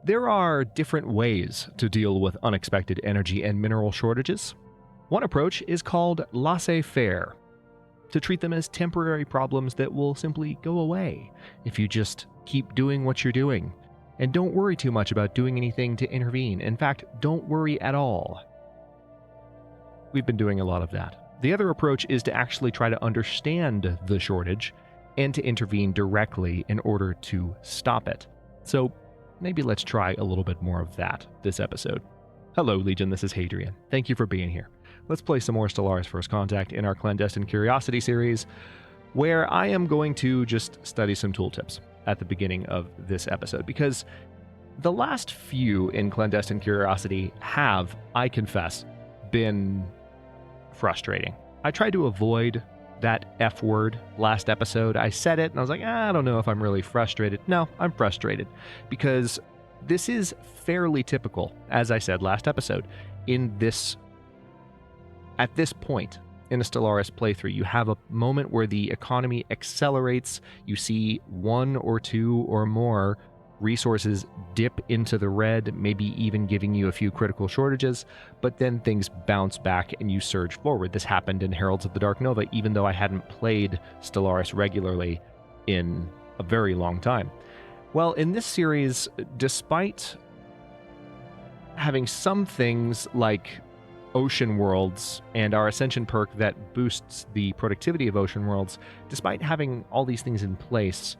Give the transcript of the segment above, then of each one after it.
There are different ways to deal with unexpected energy and mineral shortages. One approach is called laissez-faire, to treat them as temporary problems that will simply go away if you just keep doing what you're doing. And don't worry too much about doing anything to intervene. In fact, don't worry at all. We've been doing a lot of that. The other approach is to actually try to understand the shortage and to intervene directly in order to stop it. So maybe let's try a little bit more of that this episode. Hello, Legion, this is Hadrian. Thank you for being here. Let's play some more Stellaris First Contact in our Clandestine Curiosity series, where I am going to just study some tooltips at the beginning of this episode, because the last few in Clandestine Curiosity have, I confess, been frustrating. I tried to avoid that F word last episode. I said it and I was like, I don't know if I'm really frustrated. No, I'm frustrated because this is fairly typical, as I said last episode, at this point in a Stellaris playthrough. You have a moment where the economy accelerates, you see one or two or more resources dip into the red, maybe even giving you a few critical shortages, but then things bounce back and you surge forward. This happened in Heralds of the Dark Nova, even though I hadn't played Stellaris regularly in a very long time. Well, in this series, despite having some things like Ocean Worlds and our Ascension perk that boosts the productivity of Ocean Worlds, despite having all these things in place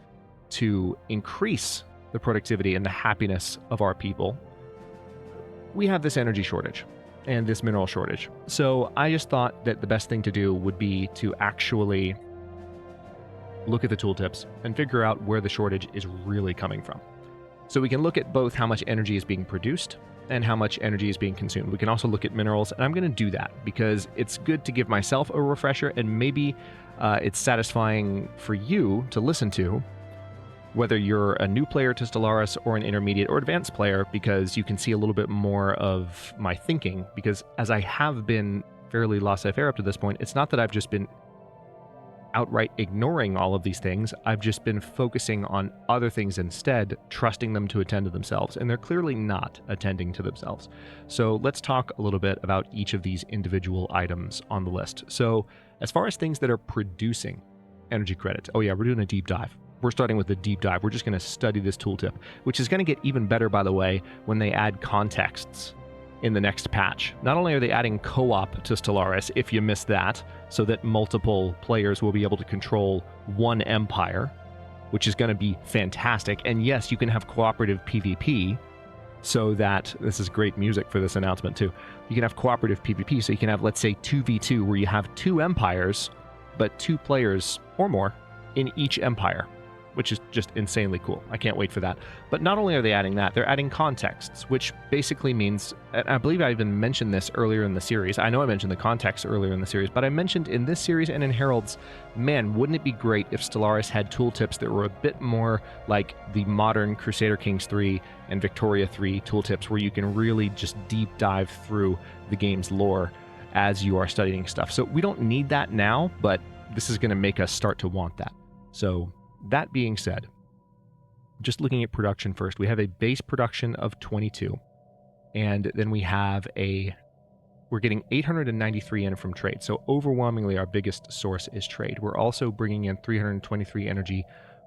to increase the productivity and the happiness of our people, we have this energy shortage and this mineral shortage. So I just thought that the best thing to do would be to actually look at the tooltips and figure out where the shortage is really coming from. So we can look at both how much energy is being produced and how much energy is being consumed. We can also look at minerals, and I'm going to do that because it's good to give myself a refresher, and maybe it's satisfying for you to listen to, whether you're a new player to Stellaris or an intermediate or advanced player, because you can see a little bit more of my thinking. Because as I have been fairly laissez-faire up to this point, it's not that I've just been outright ignoring all of these things. I've just been focusing on other things instead, trusting them to attend to themselves, and they're clearly not attending to themselves. So let's talk a little bit about each of these individual items on the list. So as far as things that are producing energy credits, oh yeah, we're doing a deep dive. We're starting with the deep dive. We're just going to study this tooltip, which is going to get even better, by the way, when they add contexts in the next patch. Not only are they adding co-op to Stellaris, if you missed that, so that multiple players will be able to control one empire, which is going to be fantastic. And yes, you can have cooperative PvP, so that, this is great music for this announcement too, you can have cooperative PvP, so you can have, let's say, 2v2, where you have two empires, but 2 players or more in each empire, which is just insanely cool. I can't wait for that. But not only are they adding that, they're adding contexts, which basically means, and I believe I even mentioned this earlier in the series. I know I mentioned the context earlier in the series, but I mentioned in this series and in Heralds, man, wouldn't it be great if Stellaris had tooltips that were a bit more like the modern Crusader Kings 3 and Victoria 3 tooltips, where you can really just deep dive through the game's lore as you are studying stuff. So we don't need that now, but this is going to make us start to want that. So that being said, just looking at production first, we have a base production of 22, and then we're getting 893 in from trade. So overwhelmingly, our biggest source is trade. We're also bringing in 323 energy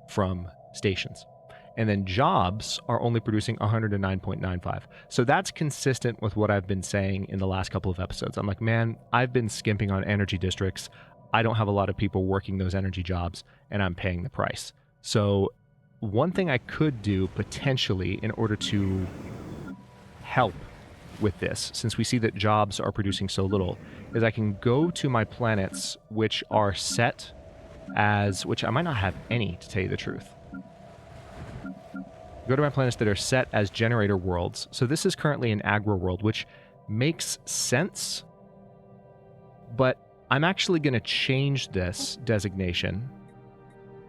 from stations. And then jobs are only producing 109.95. So that's consistent with what I've been saying in the last couple of episodes. I'm like, man, I've been skimping on energy districts. I don't have a lot of people working those energy jobs, and I'm paying the price. So one thing I could do potentially in order to help with this, since we see that jobs are producing so little, is I can go to my planets which are set as, which I might not have any, to tell you the truth. Go to my planets that are set as generator worlds. So this is currently an Agra world, which makes sense, but I'm actually going to change this designation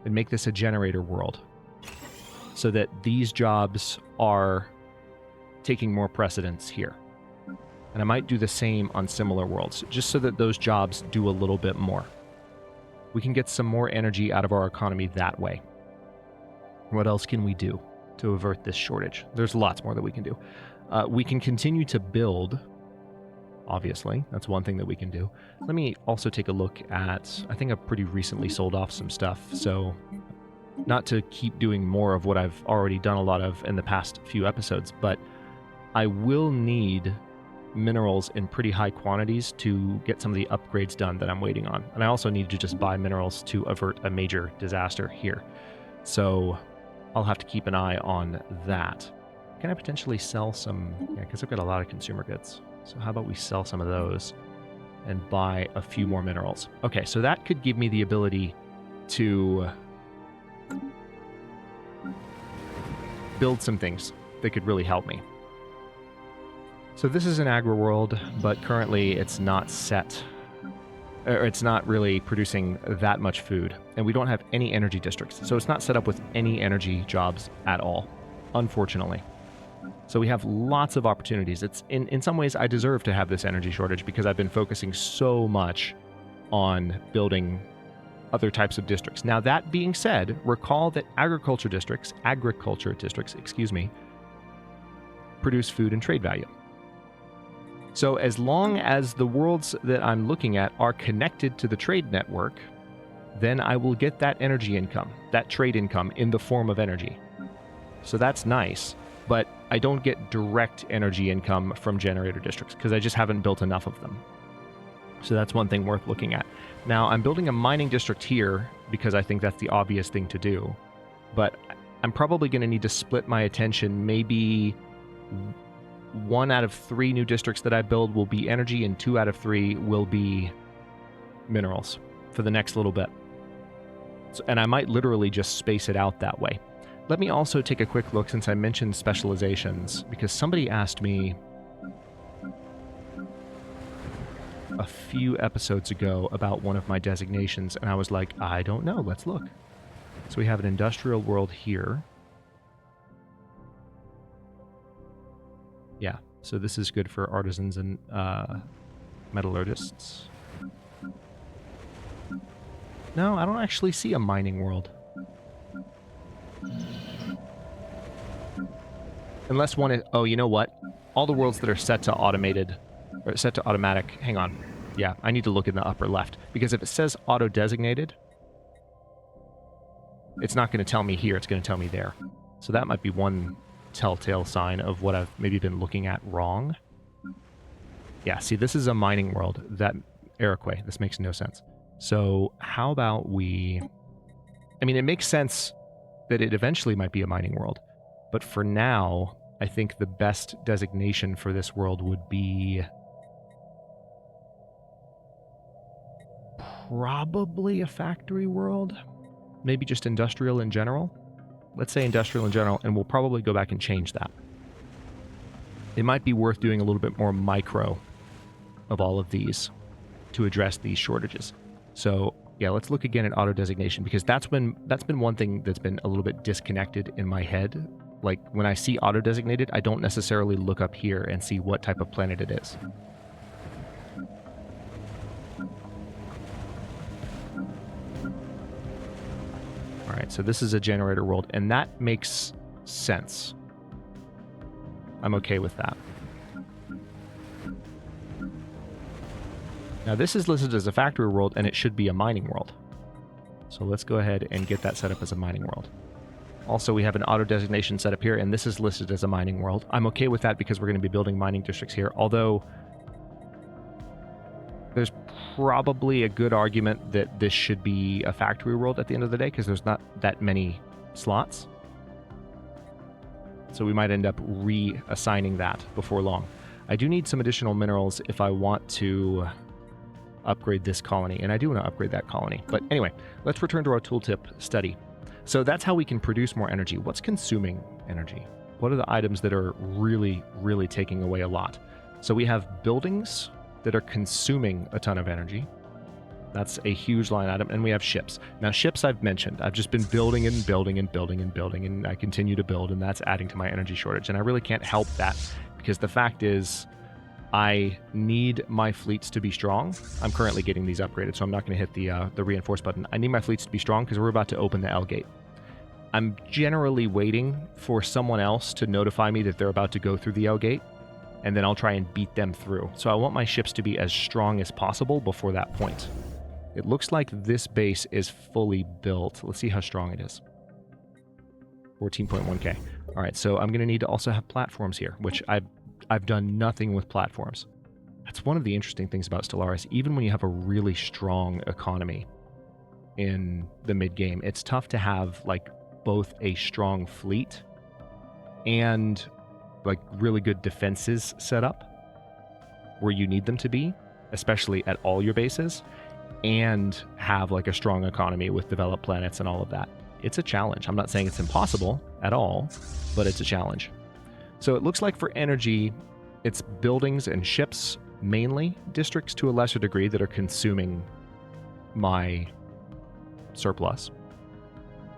and make this a generator world so that these jobs are taking more precedence here. And I might do the same on similar worlds, just so that those jobs do a little bit more. We can get some more energy out of our economy that way. What else can we do? to avert this shortage. There's lots more that we can do. We can continue to build, obviously. That's one thing that we can do. Let me also take a look at, I think I've pretty recently sold off some stuff, so not to keep doing more of what I've already done a lot of in the past few episodes, but I will need minerals in pretty high quantities to get some of the upgrades done that I'm waiting on. And I also need to just buy minerals to avert a major disaster here. So I'll have to keep an eye on that. Can I potentially sell some? Yeah, because I've got a lot of consumer goods. So how about we sell some of those and buy a few more minerals? Okay, so that could give me the ability to build some things that could really help me. So this is an agri world, but currently it's not set, or it's not really producing that much food, and we don't have any energy districts, so it's not set up with any energy jobs at all, unfortunately. So we have lots of opportunities. It's in some ways I deserve to have this energy shortage because I've been focusing so much on building other types of districts. Now that being said, recall that agriculture districts, produce food and trade value. So as long as the worlds that I'm looking at are connected to the trade network, then I will get that energy income, that trade income in the form of energy. So that's nice, but I don't get direct energy income from generator districts because I just haven't built enough of them. So that's one thing worth looking at. Now I'm building a mining district here because I think that's the obvious thing to do, but I'm probably going to need to split my attention. Maybe 1 out of 3 new districts that I build will be energy, and 2 out of 3 will be minerals for the next little bit. So, and I might literally just space it out that way. Let me also take a quick look, since I mentioned specializations, because somebody asked me a few episodes ago about one of my designations, and I was like, I don't know, let's look. So we have an industrial world here. Yeah, so this is good for artisans and metallurgists. No, I don't actually see a mining world. Unless one is... Oh, you know what? All the worlds that are set to automated... Or set to automatic... Hang on. Yeah, I need to look in the upper left. Because if it says auto-designated, it's not going to tell me here, it's going to tell me there. So that might be one telltale sign of what I've maybe been looking at wrong. Yeah, see, this is a mining world. That Iroquois, this makes no sense. So how about we... I mean, it makes sense that it eventually might be a mining world. But for now, I think the best designation for this world would be... probably a factory world. Maybe just industrial in general. Let's say industrial in general, and we'll probably go back and change that. It might be worth doing a little bit more micro of all of these to address these shortages. So yeah, let's look again at auto designation, because that's been one thing that's been a little bit disconnected in my head. Like when I see auto designated, I don't necessarily look up here and see what type of planet it is. All right, so this is a generator world, and that makes sense. I'm okay with that. Now this is listed as a factory world, and it should be a mining world. So let's go ahead and get that set up as a mining world. Also, we have an auto designation set up here, and this is listed as a mining world. I'm okay with that because we're going to be building mining districts here, although there's probably a good argument that this should be a factory world at the end of the day, because there's not that many slots. So we might end up reassigning that before long. I do need some additional minerals if I want to upgrade this colony, and I do want to upgrade that colony. But anyway, let's return to our tooltip study. So that's how we can produce more energy. What's consuming energy? What are the items that are really, really taking away a lot? So we have buildings that are consuming a ton of energy. That's a huge line item. And we have ships. Now, ships I've mentioned. I've just been building and building and building and building, and I continue to build, and that's adding to my energy shortage. And I really can't help that, because the fact is I need my fleets to be strong. I'm currently getting these upgraded, so I'm not going to hit the reinforce button. I need my fleets to be strong because we're about to open the L gate. I'm generally waiting for someone else to notify me that they're about to go through the L gate, and then I'll try and beat them through. So I want my ships to be as strong as possible before that point. It looks like this base is fully built. Let's see how strong it is. 14.1k. All right, so I'm going to need to also have platforms here, which I've done nothing with platforms. That's one of the interesting things about Stellaris. Even when you have a really strong economy in the mid-game, it's tough to have like both a strong fleet and like really good defenses set up where you need them to be, especially at all your bases, and have like a strong economy with developed planets and all of that. It's a challenge. I'm not saying it's impossible at all, but it's a challenge. So it looks like for energy, it's buildings and ships, mainly districts to a lesser degree that are consuming my surplus.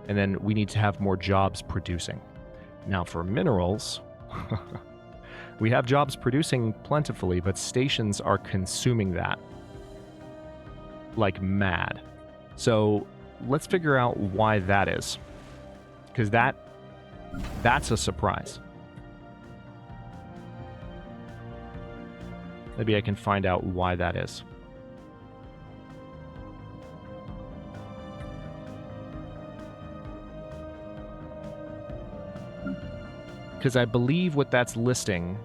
And then we need to have more jobs producing. Now for minerals, we have jobs producing plentifully, but stations are consuming that like mad. So let's figure out why that is, because that's a surprise. Maybe I can find out why that is. Because I believe what that's listing...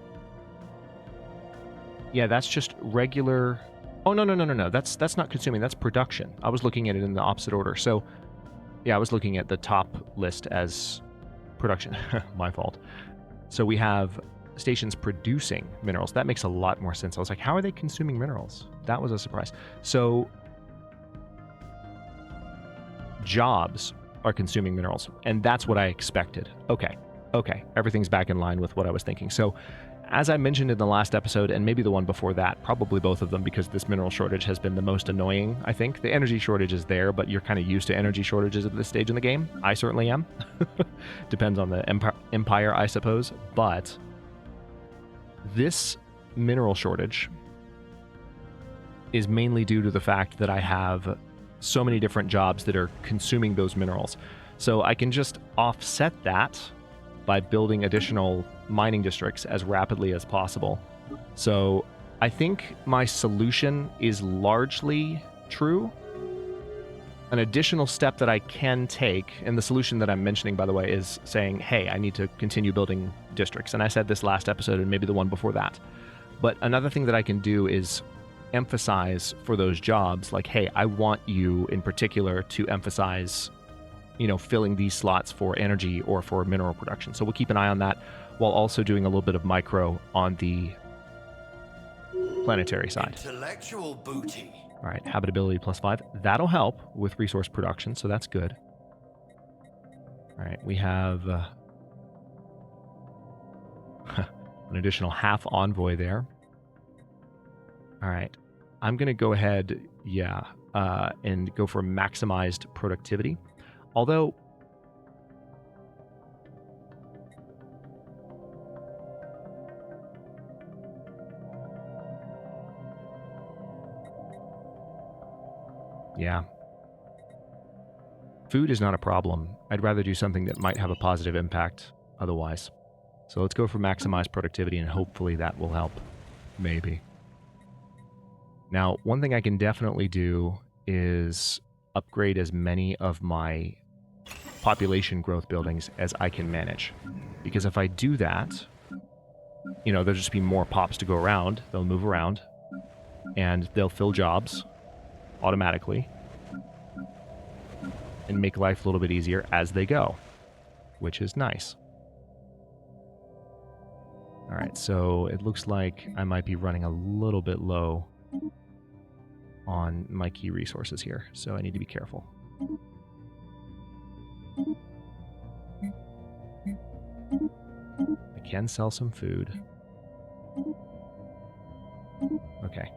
Yeah, that's just regular... Oh, no. That's not consuming. That's production. I was looking at it in the opposite order. So, yeah, I was looking at the top list as production. My fault. So we have stations producing minerals. That makes a lot more sense. I was like, how are they consuming minerals? That was a surprise. So jobs are consuming minerals, and that's what I expected. Okay. Everything's back in line with what I was thinking. So as I mentioned in the last episode, and maybe the one before that, probably both of them, because this mineral shortage has been the most annoying, I think. The energy shortage is there, but you're kind of used to energy shortages at this stage in the game. I certainly am. Depends on the empire, I suppose. But this mineral shortage is mainly due to the fact that I have so many different jobs that are consuming those minerals. So I can just offset that by building additional mining districts as rapidly as possible. So I think my solution is largely true. An additional step that I can take, and the solution that I'm mentioning, by the way, is saying, hey, I need to continue building districts. And I said this last episode and maybe the one before that. But another thing that I can do is emphasize for those jobs, like, hey, I want you in particular to emphasize, filling these slots for energy or for mineral production. So we'll keep an eye on that while also doing a little bit of micro on the planetary side. Intellectual booty. All right, habitability +5. That'll help with resource production, so that's good. All right, we have an additional half envoy there. All right, I'm going to go ahead, and go for maximized productivity. Although, yeah, food is not a problem. I'd rather do something that might have a positive impact otherwise. So let's go for maximized productivity, and hopefully that will help. Maybe. Now, one thing I can definitely do is upgrade as many of my population growth buildings as I can manage. Because if I do that, there'll just be more pops to go around. They'll move around, and they'll fill jobs automatically and make life a little bit easier as they go, which is nice. All right, so it looks like I might be running a little bit low on my key resources here, so I need to be careful. I can sell some food. Okay.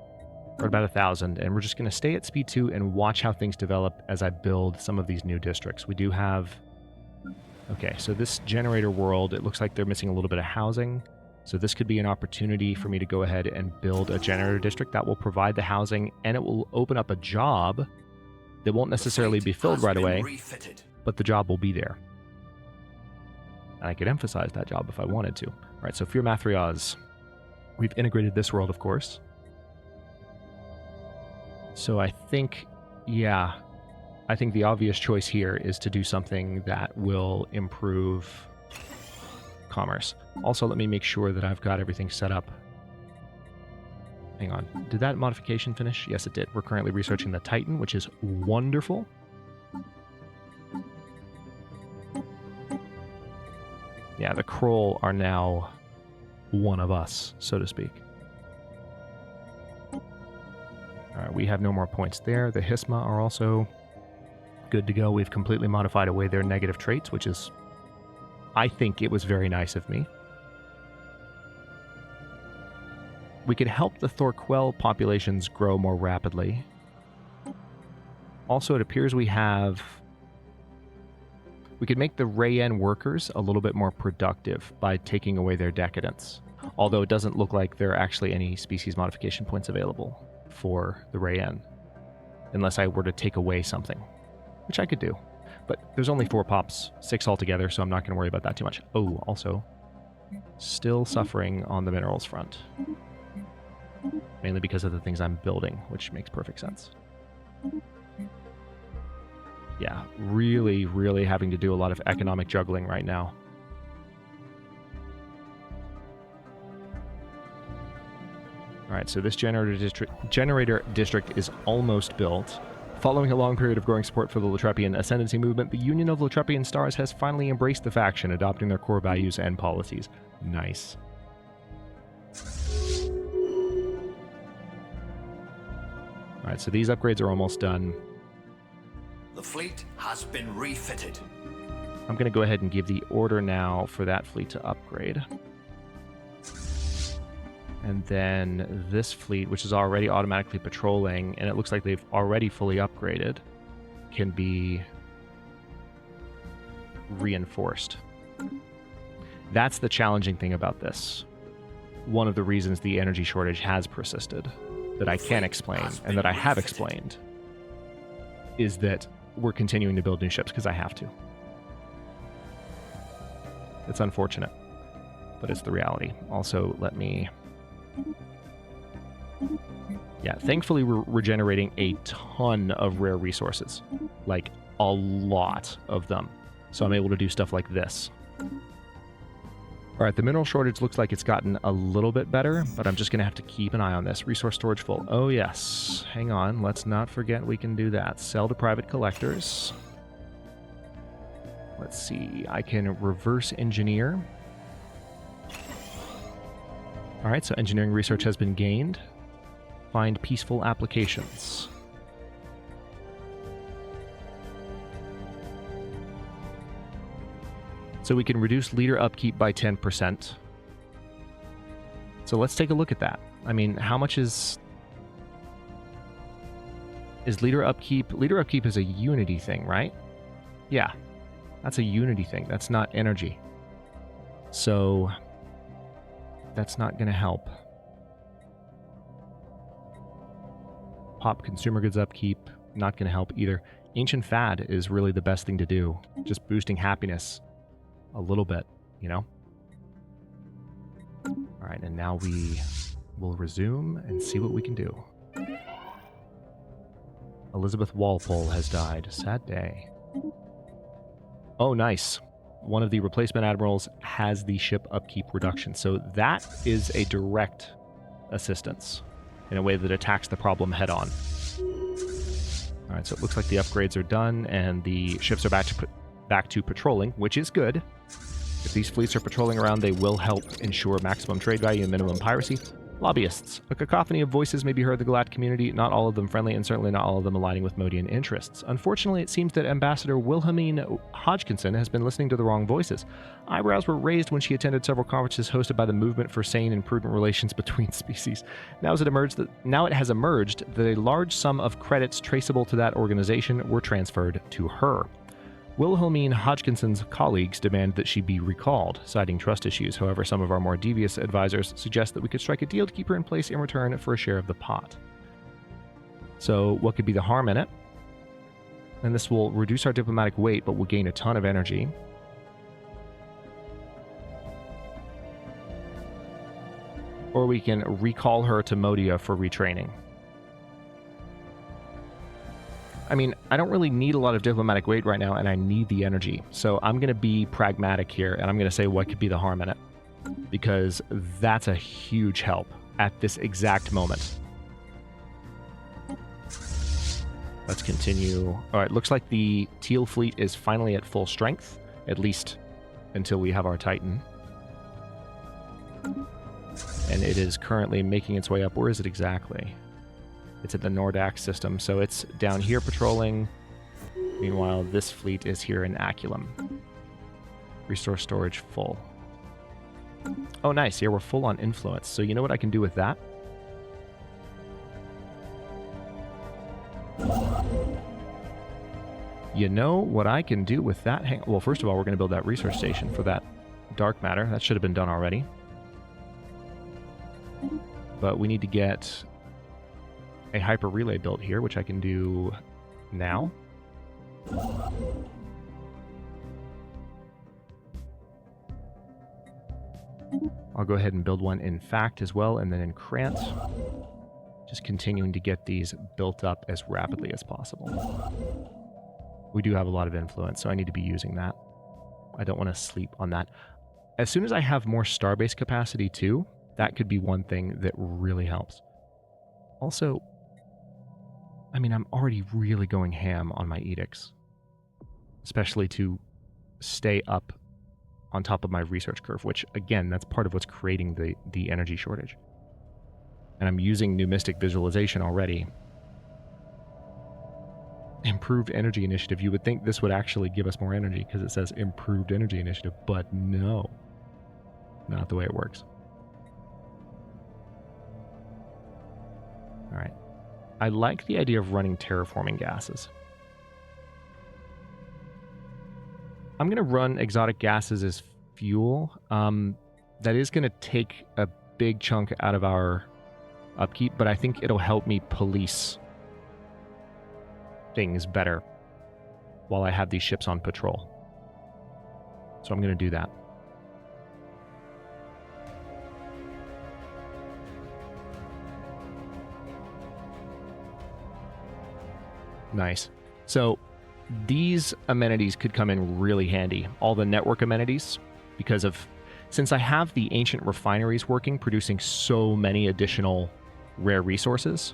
We're at about 1,000, and we're just going to stay at speed 2 and watch how things develop as I build some of these new districts. We do have... Okay, so this generator world, it looks like they're missing a little bit of housing. So this could be an opportunity for me to go ahead and build a generator district that will provide the housing, and it will open up a job that won't necessarily be filled right away, but the job will be there. And I could emphasize that job if I wanted to. All right, so Fear Mathriaz. We've integrated this world, of course. So I think, yeah, I think the obvious choice here is to do something that will improve commerce. Also, let me make sure that I've got everything set up. Hang on. Did that modification finish? Yes, it did. We're currently researching the Titan, which is wonderful. Yeah, the Kroll are now one of us, so to speak. All right, we have no more points there. The Hisma are also good to go. We've completely modified away their negative traits, which is, I think it was very nice of me. We could help the Thorquell populations grow more rapidly. Also, it appears we could make the Rayen workers a little bit more productive by taking away their decadence. Although it doesn't look like there are actually any species modification points available for the Rayen, unless I were to take away something, which I could do. But there's only 4 pops, 6 altogether, so I'm not going to worry about that too much. Oh, also, still suffering on the minerals front. Mainly because of the things I'm building, which makes perfect sense. Yeah, really, really having to do a lot of economic juggling right now. All right, so this generator district is almost built. Following a long period of growing support for the Latrepian ascendancy movement, the Union of Latrepian Stars has finally embraced the faction, adopting their core values and policies. Nice. All right, so these upgrades are almost done. The fleet has been refitted. I'm going to go ahead and give the order now for that fleet to upgrade. And then this fleet, which is already automatically patrolling, and it looks like they've already fully upgraded, can be reinforced. That's the challenging thing about this. One of the reasons the energy shortage has persisted, that I can explain, and that I have explained, is that we're continuing to build new ships because I have to. It's unfortunate, but it's the reality. Also, let me... Yeah, thankfully we're generating a ton of rare resources. Like, a lot of them. So I'm able to do stuff like this. Alright, the mineral shortage looks like it's gotten a little bit better, but I'm just going to have to keep an eye on this. Resource storage full. Oh yes. Hang on, let's not forget we can do that. Sell to private collectors. Let's see, I can reverse engineer. Alright, so engineering research has been gained. Find peaceful applications. So we can reduce leader upkeep by 10%. So let's take a look at that. I mean, how much is leader upkeep? Leader upkeep is a unity thing, right? Yeah, that's a unity thing. That's not energy. So that's not going to help. Pop consumer goods upkeep, not going to help either. Ancient Fad is really the best thing to do. Just boosting happiness a little bit, you know? All right, and now we will resume and see what we can do. Elizabeth Walpole has died. Sad day. Oh, nice. One of the replacement admirals has the ship upkeep reduction. So that is a direct assistance in a way that attacks the problem head on. All right, so it looks like the upgrades are done and the ships are back to patrolling, which is good. If these fleets are patrolling around, they will help ensure maximum trade value and minimum piracy. Lobbyists. A cacophony of voices may be heard in the galactic community, not all of them friendly, and certainly not all of them aligning with Modian interests. Unfortunately, it seems that Ambassador Wilhelmine Hodgkinson has been listening to the wrong voices. Eyebrows were raised when she attended several conferences hosted by the Movement for Sane and Prudent Relations Between Species. Now it has emerged that a large sum of credits traceable to that organization were transferred to her. Wilhelmine Hodgkinson's colleagues demand that she be recalled, citing trust issues. However, some of our more devious advisors suggest that we could strike a deal to keep her in place in return for a share of the pot. So, what could be the harm in it? And this will reduce our diplomatic weight, but will gain a ton of energy. or we can recall her to Modia for retraining. I mean, I don't really need a lot of diplomatic weight right now, and I need the energy. So I'm going to be pragmatic here, and I'm going to say what could be the harm in it. Because that's a huge help at this exact moment. Let's continue. All right, looks like the Teal fleet is finally at full strength, at least until we have our Titan. And it is currently making its way up. Where is it exactly? It's at the Nordax system, so it's down here patrolling. Meanwhile, this fleet is here in Aculum. Resource storage full. Oh, nice. Yeah, we're full on influence. So you know what I can do with that? You know what I can do with that? Well, first of all, we're going to build that research station for that dark matter. That should have been done already. But we need to get a hyper relay built here, which I can do now. I'll go ahead and build one in Fact as well, and then in Krant. Just continuing to get these built up as rapidly as possible. We do have a lot of influence, so I need to be using that. I don't want to sleep on that. As soon as I have more starbase capacity too, that could be one thing that really helps. Also, I mean, I'm already really going ham on my edicts, especially to stay up on top of my research curve, which, again, that's part of what's creating the energy shortage. And I'm using new Mystic Visualization already. Improved Energy Initiative. You would think this would actually give us more energy because it says Improved Energy Initiative, but no. Not the way it works. All right. I like the idea of running terraforming gases. I'm going to run exotic gases as fuel. That is going to take a big chunk out of our upkeep, but I think it'll help me police things better while I have these ships on patrol. So I'm going to do that. Nice. So these amenities could come in really handy. All the network amenities, because of, since I have the ancient refineries working, producing so many additional rare resources,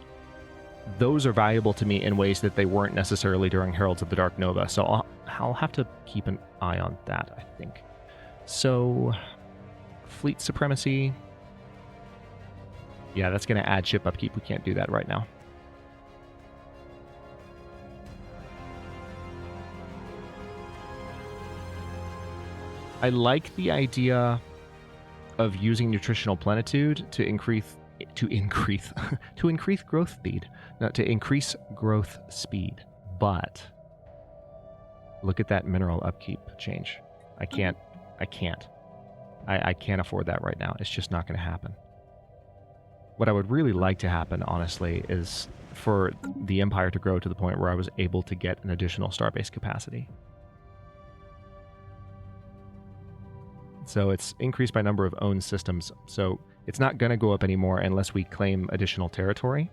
those are valuable to me in ways that they weren't necessarily during Heralds of the Dark Nova. So I'll have to keep an eye on that, I think. So, fleet supremacy. Yeah, that's going to add ship upkeep. We can't do that right now. I like the idea of using nutritional plenitude to increase growth speed. No, to increase growth speed. But look at that mineral upkeep change. I can't afford that right now. It's just not going to happen. What I would really like to happen, honestly, is for the Empire to grow to the point where I was able to get an additional starbase capacity. So it's increased by number of owned systems. So it's not going to go up anymore unless we claim additional territory,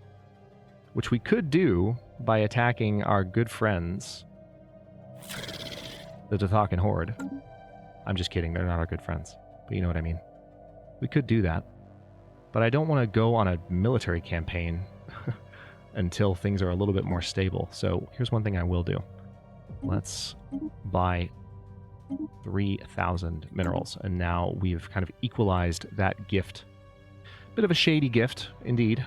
which we could do by attacking our good friends, the Dothakan Horde. I'm just kidding. They're not our good friends. But you know what I mean. We could do that. But I don't want to go on a military campaign until things are a little bit more stable. So here's one thing I will do. Let's buy 3,000 minerals, and now we've kind of equalized that gift. Bit of a shady gift, indeed.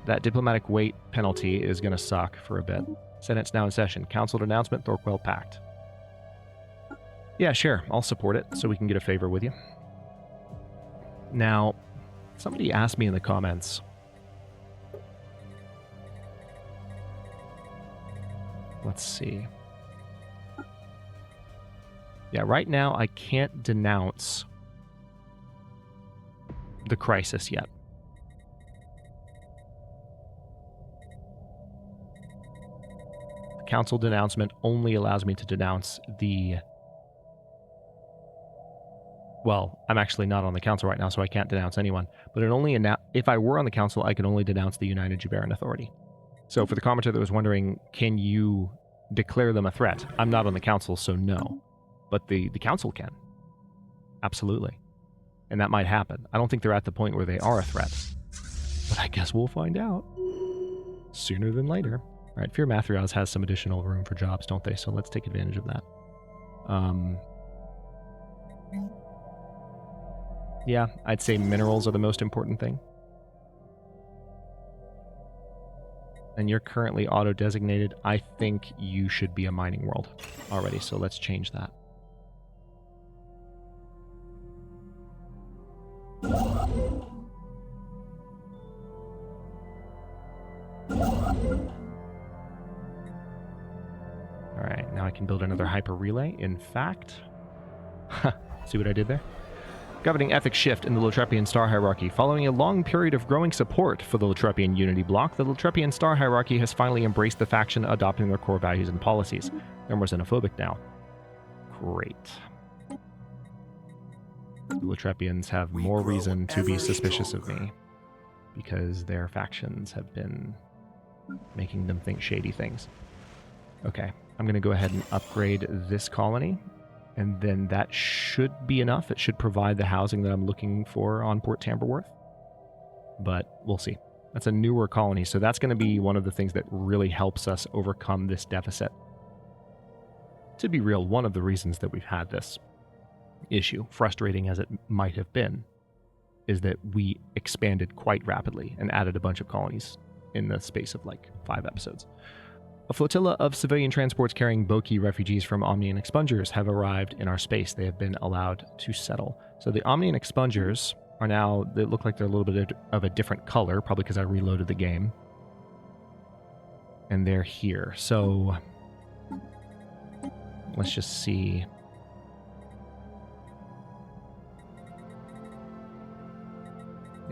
That diplomatic weight penalty is going to suck for a bit. Senate's now in session. Council announcement, Thorquell Pact. Yeah, sure, I'll support it so we can get a favor with you. Now, somebody asked me in the comments. Let's see. Yeah, right now I can't denounce the crisis yet. The council denouncement only allows me to denounce the Well, I'm actually not on the council right now, so I can't denounce anyone. But if I were on the council, I could only denounce the United Jubaran Authority. So for the commenter that was wondering, can you declare them a threat? I'm not on the council, so no. But the council can. Absolutely. And that might happen. I don't think they're at the point where they are a threat. But I guess we'll find out sooner than later. All right, Fear Mathrios has some additional room for jobs, don't they? So let's take advantage of that. Yeah, I'd say minerals are the most important thing. And you're currently auto-designated. I think you should be a mining world already, so let's change that. Alright, now I can build another hyper relay. In fact, see what I did there? Governing ethics shift in the Latrepian star hierarchy. Following a long period of growing support for the Latrepian unity bloc, the Latrepian star hierarchy has finally embraced the faction adopting their core values and policies. They're more xenophobic now. Great. The Latrepians have more reason to be suspicious of me because their factions have been making them think shady things. Okay, I'm going to go ahead and upgrade this colony. And then that should be enough. It should provide the housing that I'm looking for on Port Tamberworth. But we'll see. That's a newer colony, so that's going to be one of the things that really helps us overcome this deficit. To be real, one of the reasons that we've had this issue, frustrating as it might have been, is that we expanded quite rapidly and added a bunch of colonies in the space of like 5 episodes. A flotilla of civilian transports carrying Boki refugees from Omnian expungers have arrived in our space. They have been allowed to settle. So the Omnian expungers are now, they look like they're a little bit of a different color, probably because I reloaded the game. And they're here. So let's just see.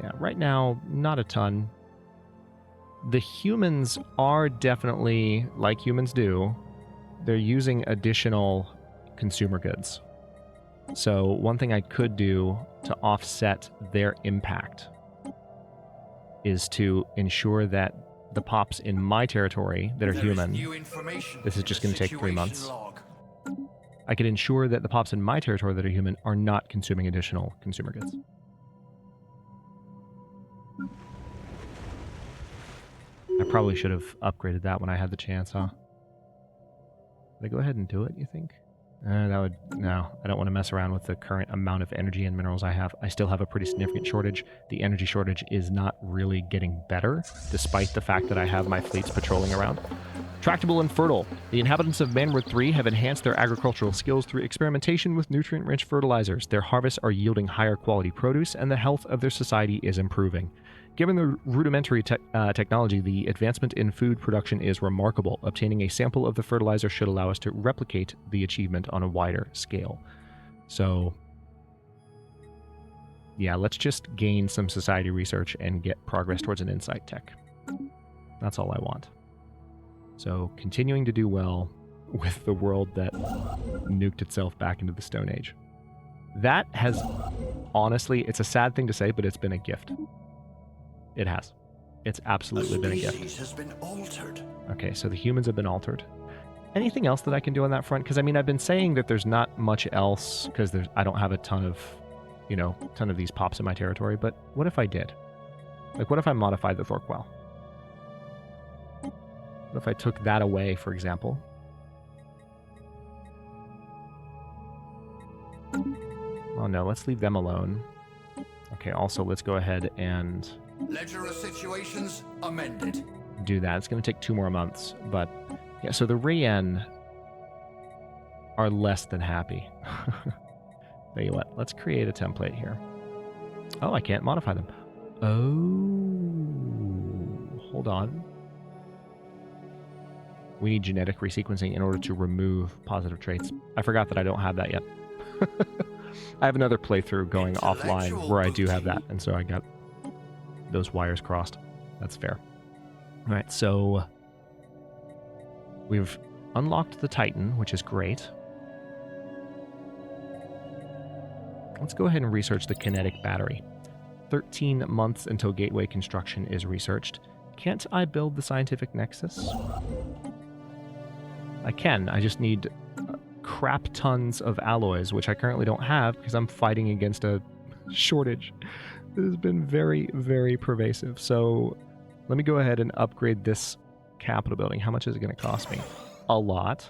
Yeah, right now, not a ton. The humans are definitely, like humans do, they're using additional consumer goods. So one thing I could do to offset their impact is to ensure that the pops in my territory that are human, this is just going to take 3 months. I could ensure that the pops in my territory that are human are not consuming additional consumer goods. I probably should have upgraded that when I had the chance, huh? Did I go ahead and do it, you think? No, I don't want to mess around with the current amount of energy and minerals I have. I still have a pretty significant shortage. The energy shortage is not really getting better, despite the fact that I have my fleets patrolling around. Tractable and fertile. The inhabitants of Manward 3 have enhanced their agricultural skills through experimentation with nutrient-rich fertilizers. Their harvests are yielding higher quality produce, and the health of their society is improving. Given the rudimentary technology, the advancement in food production is remarkable. Obtaining a sample of the fertilizer should allow us to replicate the achievement on a wider scale. So, yeah, let's just gain some society research and get progress towards an insight tech. That's all I want. So, continuing to do well with the world that nuked itself back into the Stone Age. That has, honestly, it's a sad thing to say, but it's been a gift. It has. It's absolutely been a gift. Has been altered. Okay, so the humans have been altered. Anything else that I can do on that front? Because, I mean, I've been saying that there's not much else, because I don't have a ton of, ton of these pops in my territory, but what if I did? Like, what if I modified the Thorquell? What if I took that away, for example? Oh no, let's leave them alone. Okay, also, let's go ahead and Ledger of situations amended. do that. It's going to take 2 more months, but yeah, so the Rayen are less than happy. Tell you what, let's create a template here. Oh, I can't modify them. Oh, hold on. We need genetic resequencing in order to remove positive traits. I forgot that I don't have that yet. I have another playthrough going offline where I do have that, and so I got those wires crossed. That's fair. All right, so we've unlocked the Titan, which is great. Let's go ahead and research the kinetic battery. 13 months until gateway construction is researched. Can't I build the scientific nexus? I can. I just need crap tons of alloys, which I currently don't have because I'm fighting against a shortage that has been very, very pervasive. So let me go ahead and upgrade this Capitol building. How much is it going to cost me? A lot.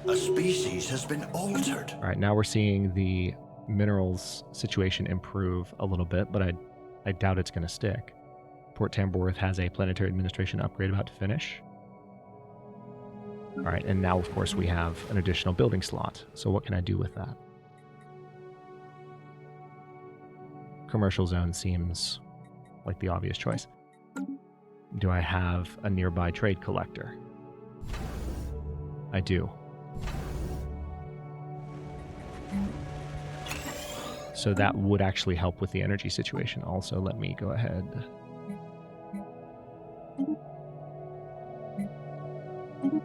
A species has been altered. All right, now we're seeing the minerals situation improve a little bit, but I doubt it's going to stick. Port Tamborth has a planetary administration upgrade about to finish. All right, and now, of course, we have an additional building slot. So what can I do with that? Commercial zone seems like the obvious choice. Do I have a nearby trade collector? I do. So that would actually help with the energy situation. Also, let me go ahead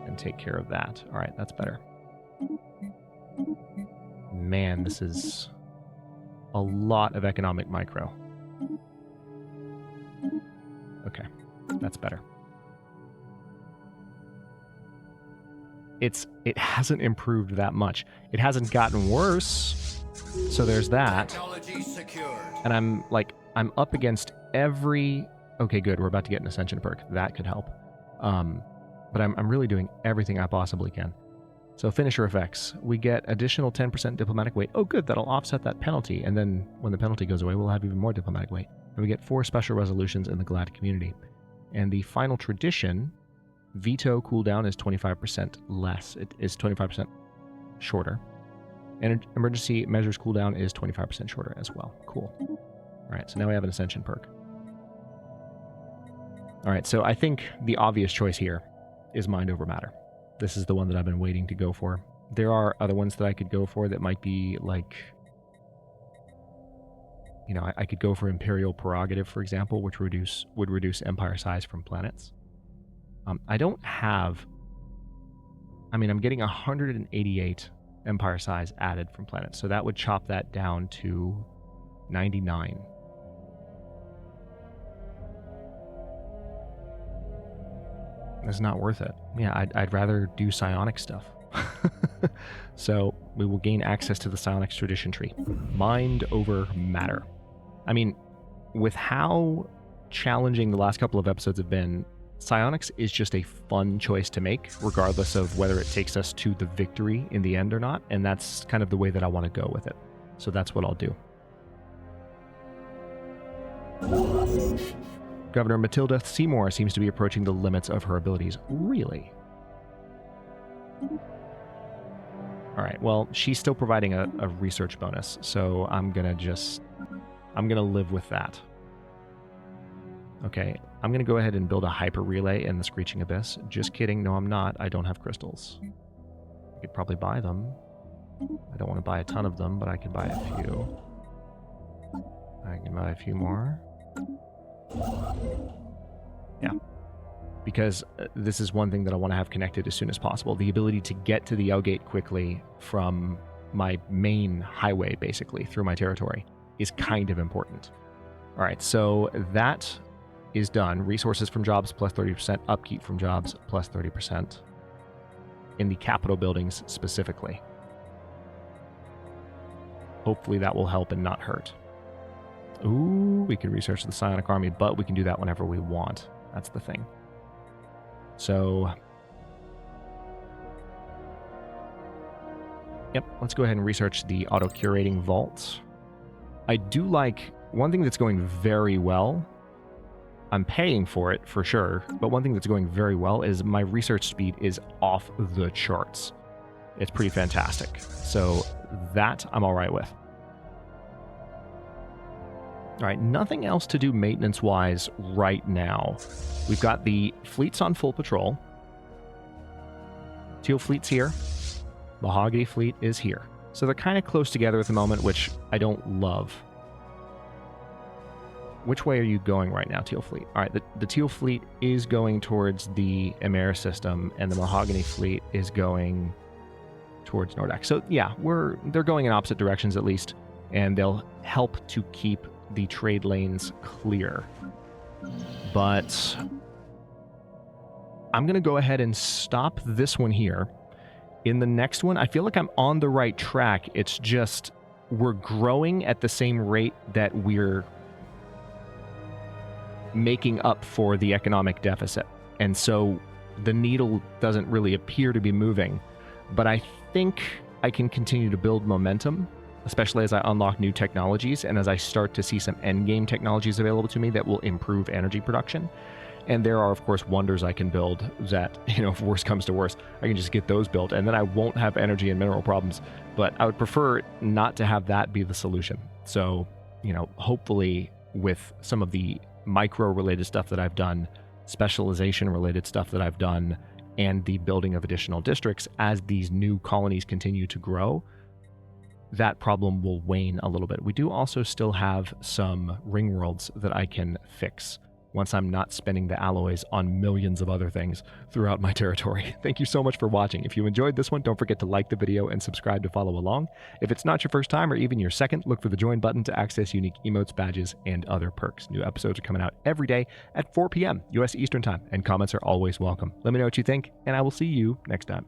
and take care of that. All right, that's better. Man, this is a lot of economic micro. Okay, that's better. It hasn't improved that much. It hasn't gotten worse. So there's that. And I'm up against every... Okay, good. We're about to get an Ascension perk. That could help. But I'm really doing everything I possibly can. So finisher effects. We get additional 10% diplomatic weight. Oh, good. That'll offset that penalty. And then when the penalty goes away, we'll have even more diplomatic weight. And we get 4 special resolutions in the galactic community. And the final tradition, veto cooldown is 25% less. It is 25% shorter. And emergency measures cooldown is 25% shorter as well. Cool. All right, so now we have an Ascension perk. All right, so I think the obvious choice here is Mind Over Matter. This is the one that I've been waiting to go for. There are other ones that I could go for that might be like... You know, I could go for Imperial Prerogative, for example, which would reduce empire size from planets. I don't have... I mean, I'm getting 188 empire size added from planets, so that would chop that down to 99. It's not worth it. Yeah, I'd rather do psionic stuff. So we will gain access to the psionics tradition tree. Mind over matter. I mean, with how challenging the last couple of episodes have been, psionics is just a fun choice to make, regardless of whether it takes us to the victory in the end or not, and that's kind of the way that I want to go with it. So that's what I'll do. Governor Matilda Seymour seems to be approaching the limits of her abilities. Really? Alright, well, she's still providing a research bonus, so I'm gonna live with that. Okay, I'm gonna go ahead and build a hyper relay in the Screeching Abyss. Just kidding, no I'm not. I don't have crystals. I could probably buy them. I don't want to buy a ton of them, but I can buy a few. I can buy a few more. Yeah. Because this is one thing that I want to have connected as soon as possible. The ability to get to the L-Gate quickly from my main highway, basically, through my territory, is kind of important. All right, so that is done. Resources from jobs plus 30%, upkeep from jobs plus 30%. In the capital buildings specifically. Hopefully that will help and not hurt. Ooh, we can research the Psionic Army, but we can do that whenever we want. That's the thing. So, yep, let's go ahead and research the auto-curating vault. I do like, one thing that's going very well, I'm paying for it for sure, but one thing that's going very well is my research speed is off the charts. It's pretty fantastic. So that I'm all right with. All right, nothing else to do maintenance-wise right now. We've got the fleets on full patrol. Teal fleet's here. Mahogany fleet is here. So they're kind of close together at the moment, which I don't love. Which way are you going right now, Teal fleet? All right, the Teal fleet is going towards the Emir system, and the Mahogany fleet is going towards Nordak. So yeah, they're going in opposite directions at least, and they'll help to keep the trade lanes clear. But I'm going to go ahead and stop this one here. In the next one, I feel like I'm on the right track. It's just we're growing at the same rate that we're making up for the economic deficit. And so the needle doesn't really appear to be moving. But I think I can continue to build momentum, especially as I unlock new technologies and as I start to see some endgame technologies available to me that will improve energy production. And there are, of course, wonders I can build that, if worse comes to worse, I can just get those built, and then I won't have energy and mineral problems. But I would prefer not to have that be the solution. So, hopefully with some of the micro-related stuff that I've done, specialization-related stuff that I've done, and the building of additional districts, as these new colonies continue to grow, that problem will wane a little bit. We do also still have some ring worlds that I can fix once I'm not spending the alloys on millions of other things throughout my territory. Thank you so much for watching. If you enjoyed this one, don't forget to like the video and subscribe to follow along. If it's not your first time or even your second, look for the join button to access unique emotes, badges, and other perks. New episodes are coming out every day at 4 p.m. US Eastern Time, and comments are always welcome. Let me know what you think, and I will see you next time.